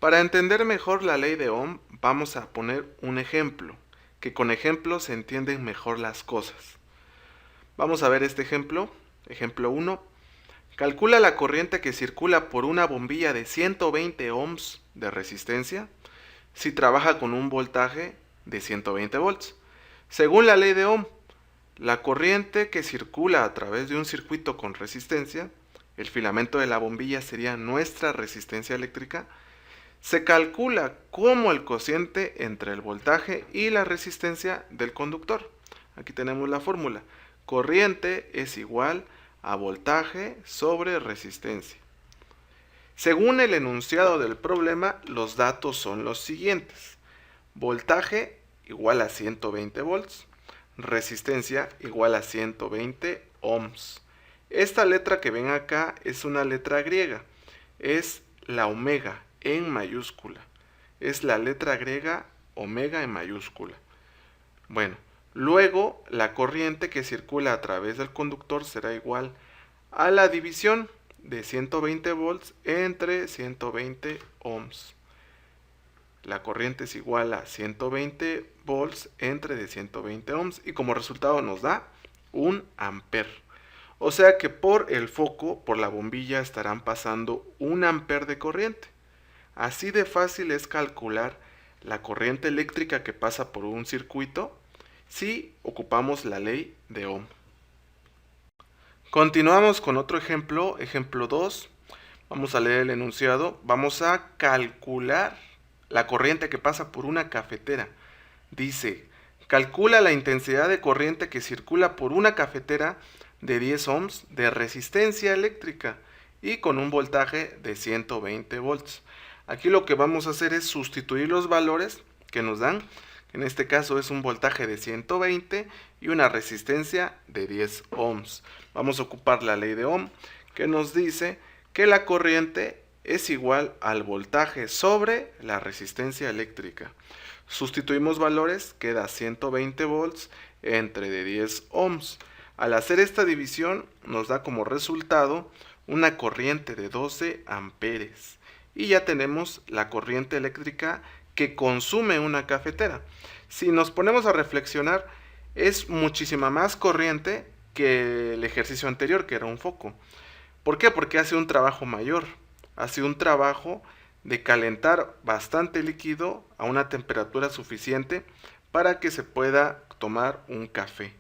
Para entender mejor la ley de Ohm, vamos a poner un ejemplo, que con ejemplos se entienden mejor las cosas. Vamos a ver este ejemplo. Ejemplo 1. Calcula la corriente que circula por una bombilla de 120 ohms de resistencia si trabaja con un voltaje de 120 volts. Según la ley de Ohm, la corriente que circula a través de un circuito con resistencia, el filamento de la bombilla sería nuestra resistencia eléctrica, se calcula como el cociente entre el voltaje y la resistencia del conductor. Aquí tenemos la fórmula. Corriente es igual a voltaje sobre resistencia. Según el enunciado del problema, los datos son los siguientes. Voltaje igual a 120 volts. Resistencia igual a 120 ohms. Esta letra que ven acá es una letra griega. Es la omega en mayúscula. Es la letra griega omega en mayúscula. Bueno, luego la corriente que circula a través del conductor será igual a la división de 120 volts entre 120 ohms. La corriente es igual a 120 volts entre de 120 ohms y como resultado nos da un amper. O sea que por el foco, por la bombilla, estarán pasando un amper de corriente. Así de fácil es calcular la corriente eléctrica que pasa por un circuito si ocupamos la ley de Ohm. Continuamos con otro ejemplo, ejemplo 2. Vamos a leer el enunciado. Vamos a calcular la corriente que pasa por una cafetera. Dice, calcula la intensidad de corriente que circula por una cafetera de 10 ohms de resistencia eléctrica y con un voltaje de 120 volts. Aquí lo que vamos a hacer es sustituir los valores que nos dan. En este caso es un voltaje de 120 y una resistencia de 10 ohms. Vamos a ocupar la ley de Ohm que nos dice que la corriente es igual al voltaje sobre la resistencia eléctrica. Sustituimos valores, queda 120 volts entre de 10 ohms. Al hacer esta división nos da como resultado una corriente de 12 amperes. Y ya tenemos la corriente eléctrica que consume una cafetera. Si nos ponemos a reflexionar, es muchísima más corriente que el ejercicio anterior, que era un foco. ¿Por qué? Porque hace un trabajo mayor. Hace un trabajo de calentar bastante líquido a una temperatura suficiente para que se pueda tomar un café.